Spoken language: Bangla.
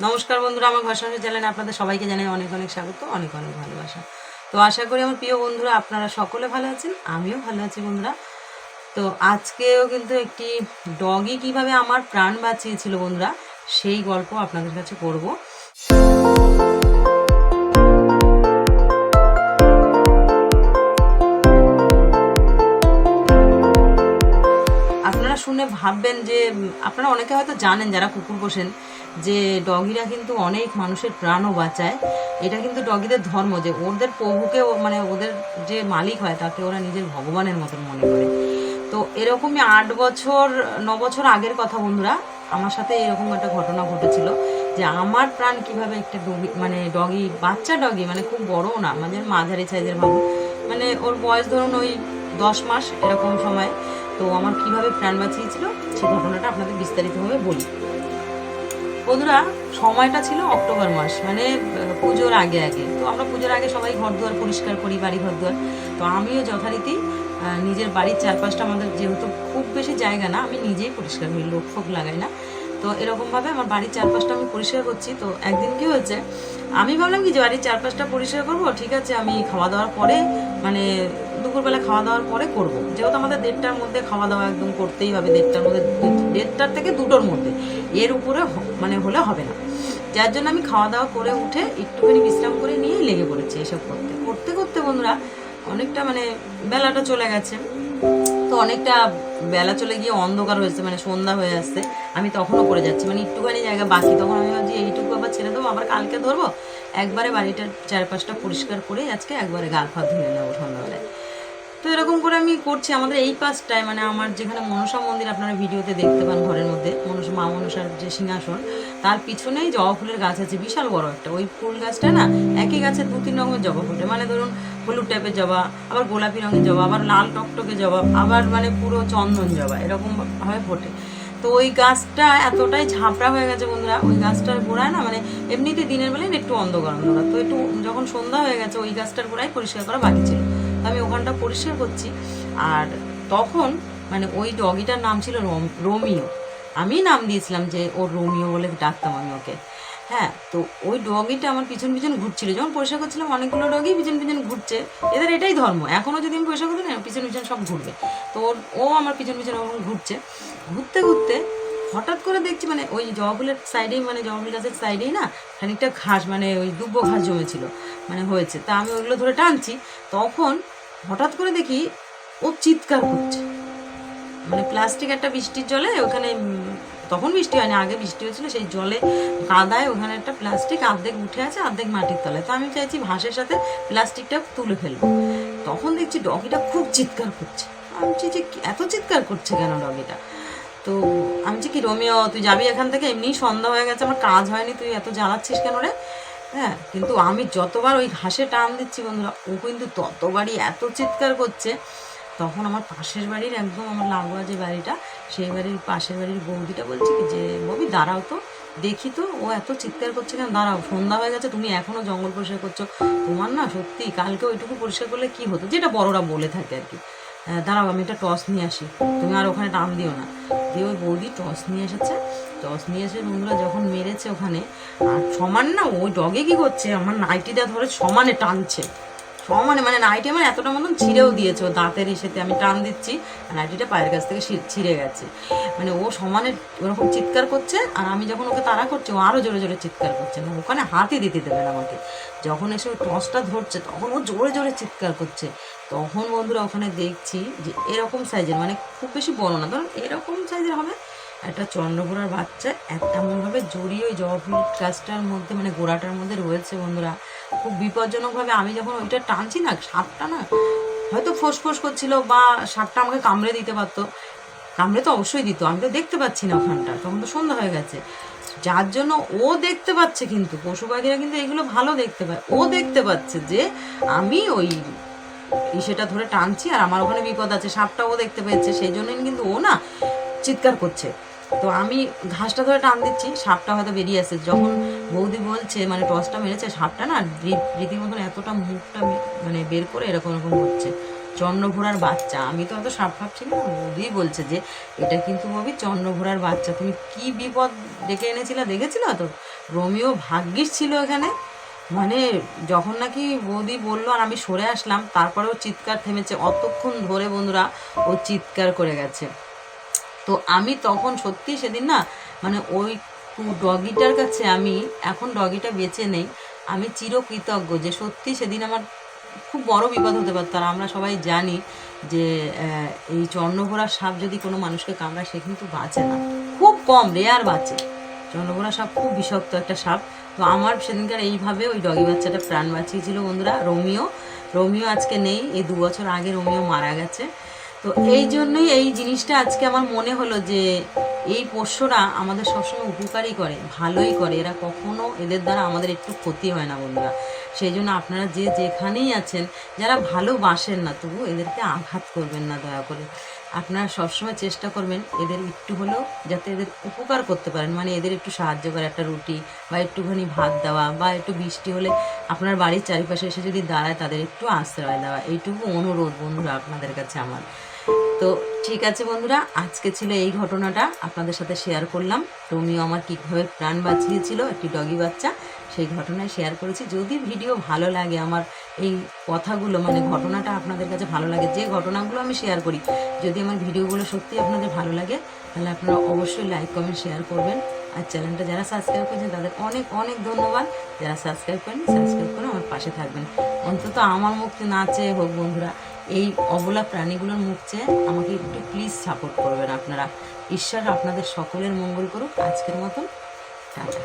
নমস্কার বন্ধুরা, আমার ঘর সংসার চ্যানেলে আপনাদের সবাইকে জানাই অনেক অনেক স্বাগত, অনেক অনেক ভালোবাসা। তো আশা করি আমার প্রিয় বন্ধুরা আপনারা সকলে ভালো আছেন, আমিও ভালো আছি বন্ধুরা। তো আজকেও কিন্তু একটি ডগি কিভাবে আমার প্রাণ বাঁচিয়েছিল বন্ধুরা, সেই গল্প আপনাদের কাছে করব। আপনারা শুনে ভাববেন যে আপনারা অনেকে হয়তো জানেন যারা কুকুর পোষেন যে ডগিরা কিন্তু অনেক মানুষের প্রাণও বাঁচায়। এটা কিন্তু ডগিদের ধর্ম যে ওদের প্রভুকে মানে ওদের যে মালিক হয় তাকে ওরা নিজের ভগবানের মতন মনে করে। তো এরকমই 8 বছর 9 বছর আগের কথা বন্ধুরা, আমার সাথে এরকম একটা ঘটনা ঘটেছিল যে আমার প্রাণ কিভাবে একটা ডগি মানে ডগি বাচ্চা ডগি মানে খুব বড়ও না, মানে মাঝারি সাইজের ভাবুন, মানে ওর বয়স ধরুন ওই 10 মাস এরকম সময়। তো আমার কিভাবে প্রাণ বাঁচিয়েছিল সেই ঘটনাটা আপনাদের বিস্তারিতভাবে বলি বন্ধুরা। সময়টা ছিল অক্টোবর মাস, মানে পুজোর আগে আগে। তো আমরা পুজোর আগে সবাই ঘর দুয়ার পরিষ্কার করি, বাড়ি ঘর দুয়ার। তো আমিও যথারীতি নিজের বাড়ির চারপাশটা, আমাদের যেহেতু খুব বেশি জায়গা না, আমি নিজেই পরিষ্কার করি, লোক ফোক লাগাই না। তো এরকমভাবে আমার বাড়ির চারপাশটা আমি পরিষ্কার করছি। তো একদিন কি হয়েছে, আমি ভাবলাম কি যে বাড়ির চারপাশটা পরিষ্কার করবো, ঠিক আছে আমি খাওয়া দাওয়ার পরে মানে দুপুরবেলা খাওয়া দাওয়ার পরে করব, যেহেতু আমাদের 1:30টার মধ্যে খাওয়া দাওয়া একদম করতেই হবে, 1:30টার মধ্যে, 1:30টার থেকে 2টোর মধ্যে, এর উপরে মানে হলে হবে না। যার জন্য আমি খাওয়া দাওয়া করে উঠে একটুখানি বিশ্রাম করে নিয়েই লেগে পড়েছি এসব করতে করতে করতে বন্ধুরা। অনেকটা মানে বেলাটা চলে গেছে। তো অনেকটা বেলা চলে গিয়ে অন্ধকার হয়েছে, মানে সন্ধ্যা হয়ে আসছে। আমি তখনও করে যাচ্ছি, মানে একটুখানি জায়গা বাকি। তখন আমি ভাবছি এইটুকু আবার ছেড়ে দেবো, আবার কালকে ধরবো। একবারে বাড়িটার চারপাশটা পরিষ্কার করে আজকে একবারে গাল ফাঁক ধুয়ে নেবো সন্ধ্যাবেলায়। তো এরকম করে আমি করছি আমাদের এই পাশটায়, মানে আমার যেখানে মনসা মন্দির আপনারা ভিডিওতে দেখতে পান, ঘরের মধ্যে মনসা মা মনসার যে সিংহাসন, তার পিছনেই জবা ফুলের গাছ আছে বিশাল বড় একটা। ওই ফুল গাছটা না, একই গাছে 2-3 রকমের জবা ফোটে, মানে ধরুন হলুদ টাইপের জবা, আবার গোলাপি রঙের জবা, আবার লাল টকটকে জবা, আবার মানে পুরো চন্দন জবা, এরকম ভাবে ফোটে। তো ওই গাছটা এতটাই ঝাপড়া হয়ে গেছে বন্ধুরা, ওই গাছটার গোড়ায় না, মানে এমনিতে দিনের বেলায় একটু অন্ধকার অন্ধকার, তো একটু যখন সন্ধ্যা হয়ে গেছে ওই গাছটার গোড়ায় পরিষ্কার করা বাকি ছিল। আমি ওখানটা পরিষ্কার করছি। আর তখন মানে ওই ডগিটার নাম ছিল রোমিও। আমি নাম দিয়েছিলাম যে ওর রোমিও বলে ডাকতাম আমি ওকে। হ্যাঁ, তো ওই ডগিটা আমার পিছন পিছন ঘুরছিল যখন পরিষ্কার করছিলাম, অনেকগুলো ডগি পিছন পিছন ঘুরছে। এদের এটাই ধর্ম, এখনও যদি আমি পরিষ্কার করতে না পিছন পিছন সব ঘুরবে। তো ও আমার পিছন পিছন ওরকম ঘুরছে। ঘুরতে ঘুরতে হঠাৎ করে দেখছি মানে ওই জবা ফুলের সাইডেই, মানে জবা ফুল গাছের সাইডেই না খানিকটা ঘাস, মানে ওই দুব্বো ঘাস জমেছিল, মানে হয়েছে। তা আমি ওইগুলো ধরে টানছি, তখন হঠাৎ করে দেখি ও চিৎকার করছে। মানে প্লাস্টিক একটা বৃষ্টির জলে ওখানে, তখন বৃষ্টি হয়নি, আগে বৃষ্টি হয়েছিল, সেই জলে কাদায় ওখানে একটা প্লাস্টিক অর্ধেক উঠে আছে অর্ধেক মাটির তলায়। তো আমি চাইছি ভাসের সাথে প্লাস্টিকটা তুলে ফেলবো। তখন দেখছি ডগিটা খুব চিৎকার করছে। আমি চাইছি এত চিৎকার করছে কেন ডগিটা। তো আমি কি রোমিও তুই যাবি এখান থেকে, এমনি সন্ধ্যা হয়ে গেছে, আমার কাজ হয়নি, তুই এত জ্বালাচ্ছিস কেন রে। হ্যাঁ, কিন্তু আমি যতবার ওই ঘাসে টান দিচ্ছি বন্ধুরা, ও কিন্তু ততবারই এত চিৎকার করছে। তখন আমার পাশের বাড়ির একদম আমার লাগোয়া যে বাড়িটা, সেই বাড়ির পাশের বাড়ির বৌদিটা বলছে কি যে বৌদি দাঁড়াও তো, দেখি তো ও এত চিৎকার করছে কেন, দাঁড়াও, সন্ধ্যা হয়ে গেছে, তুমি এখনও জঙ্গল পরিষ্কার করছো, তোমার না সত্যি কালকে ওইটুকু পরিষ্কার করলে কি হতো, যেটা বড়রা বলে থাকে আর কি। দাঁড়াও আমি একটা টস নিয়ে আসি, তুমি আর ওখানে টান দিও না। দিয়ে ওই বৌদি টস নিয়ে এসেছে। টস নিয়ে এসে বন্ধুরা যখন মেরেছে ওখানে, আর সমান না ওই ডগে কি করছে, আমার নাইটিটা ধরে সমানে টানছে, সমানে, মানে নাইটি আমার এতটা মতন ছিঁড়েও দিয়েছে ও দাঁতের এসেতে, আমি টান দিচ্ছি আর নাইটিটা পায়ের কাছ থেকে ছিঁড়ে গেছে। মানে ও সমানে ওরকম চিৎকার করছে, আর আমি যখন ওকে তাড়া করছি ও আরও জোরে জোরে চিৎকার করছে, না ওখানে হাতই দিতে দেবে না আমাকে। যখন এসে ওই টসটা ধরছে তখন ও জোরে জোরে চিৎকার করছে। তখন বন্ধুরা ওখানে দেখছি যে এরকম সাইজের, মানে খুব বেশি বড় না, ধরুন এরকম সাইজের হবে একটা চন্দ্রবোড়ার বাচ্চা এমনভাবে জড়িয়ে ওই জবা ফুল গাছটার মধ্যে, মানে গোড়াটার মধ্যে রয়েছে বন্ধুরা। খুব বিপজ্জনকভাবে আমি যখন ওইটা টানছি না, সাপটা না হয়তো ফোঁস করছিল, বা সাপটা আমাকে কামড়ে দিতে পারতো, কামড়ে তো অবশ্যই দিত, আমি তো দেখতে পাচ্ছি না ওখানটা, তখন তো সন্ধ্যা হয়ে গেছে। যার জন্য ও দেখতে পাচ্ছে, কিন্তু পশু পাখিরা কিন্তু এগুলো ভালো দেখতে পায়, ও দেখতে পাচ্ছে যে আমি ওই সেটা ধরে টানছি আর আমার ওখানে বিপদ আছে, সাপটা ও দেখতে পেয়েছে, সেই জন্যই কিন্তু ও না চিৎকার করছে। তো আমি ঘাসটা ধরে টান দিচ্ছি, সাপটা হয়তো বেরিয়ে আসছে। যখন বৌদি বলছে মানে টসটা মেরেছে, সাপটা না রীতির মতন এতটা মুখটা মানে বের করে এরকম এরকম করছে, চন্দ্রঘোড়ার বাচ্চা। আমি তো অত সাপ ভাবছি না, বৌদি বলছে যে এটা কিন্তু ববি চন্দ্রঘোড়ার বাচ্চা, তুমি কি বিপদ ডেকে এনেছিলে দেখেছিল তো। রোমিও ভাগ্যিস ছিল এখানে, মানে যখন নাকি বৌদি বললো আর আমি সরে আসলাম, তারপরেও চিৎকার থেমেছে অতক্ষণ ধরে বন্ধুরা, ও চিৎকার করে গেছে। তো আমি তখন সত্যি সেদিন না, মানে ওই ডগিটার কাছে আমি, এখন ডগিটা বেঁচে নেই, আমি চিরকৃতজ্ঞ যে সত্যি সেদিন আমার খুব বড় বিপদ হতে পারত। আর আমরা সবাই জানি যে এই চন্দ্রঘোড়া সাপ যদি কোনো মানুষকে কামড়ায় সে কিন্তু বাঁচে না, খুব কম রেয়ার বাঁচে। চন্দ্রঘোড়া সাপ খুব বিষাক্ত একটা সাপ। তো আমার সেদিনকার এইভাবে ওই ডগি বাচ্চাটা প্রাণ বাঁচিয়েছিল বন্ধুরা, রোমিও আজকে নেই, এই 2 বছর আগে রোমিও মারা গেছে। তো এই জন্যই এই জিনিসটা আজকে আমার মনে হলো যে এই পোষ্যরা আমাদের সবসময় উপকারই করে, ভালোই করে, এরা কখনো এদের দ্বারা আমাদের একটু ক্ষতি হয় না বন্ধুরা। সেই জন্য আপনারা যে যেখানেই আছেন, যারা ভালোবাসেন না তবু এদেরকে আঘাত করবেন না দয়া করে। আপনারা সবসময় চেষ্টা করবেন এদের একটু হলেও যাতে এদের উপকার করতে পারেন, মানে এদের একটু সাহায্য করে, একটা রুটি বা একটুখানি ভাত দেওয়া, বা একটু বৃষ্টি হলে আপনার বাড়ির চারিপাশে এসে যদি দাঁড়ায় তাদের একটু আশ্রয় দেওয়া, এইটুকু অনুরোধ বন্ধুরা আপনাদের কাছে আমার। তো ঠিক আছে বন্ধুরা, আজকে ছিল এই ঘটনাটা আপনাদের সাথে শেয়ার করলাম। রোমিও আমার কীভাবে প্রাণ বাঁচিয়েছিল একটি ডগি বাচ্চা, সেই ঘটনায় শেয়ার করেছি। যদি ভিডিও ভালো লাগে, আমার এই কথাগুলো মানে ঘটনাটা আপনাদের কাছে ভালো লাগে, যে ঘটনাগুলো আমি শেয়ার করি, যদি আমার ভিডিওগুলো সত্যি আপনাদের ভালো লাগে, তাহলে আপনারা অবশ্যই লাইক কমেন্ট শেয়ার করবেন। আর চ্যানেলটা যারা সাবস্ক্রাইব করেছেন তাদের অনেক অনেক ধন্যবাদ। যারা সাবস্ক্রাইব করেন, সাবস্ক্রাইব করে আমার পাশে থাকবেন। অন্তত আমার মুক্তি না চেয়ে হোক বন্ধুরা, এই অবলা প্রাণীগুলোর মুখ চেয়ে আমাকে একটু প্লিজ সাপোর্ট করবেন আপনারা। ঈশ্বর আপনাদের সকলের মঙ্গল করুক। আজকের মতন টাটা।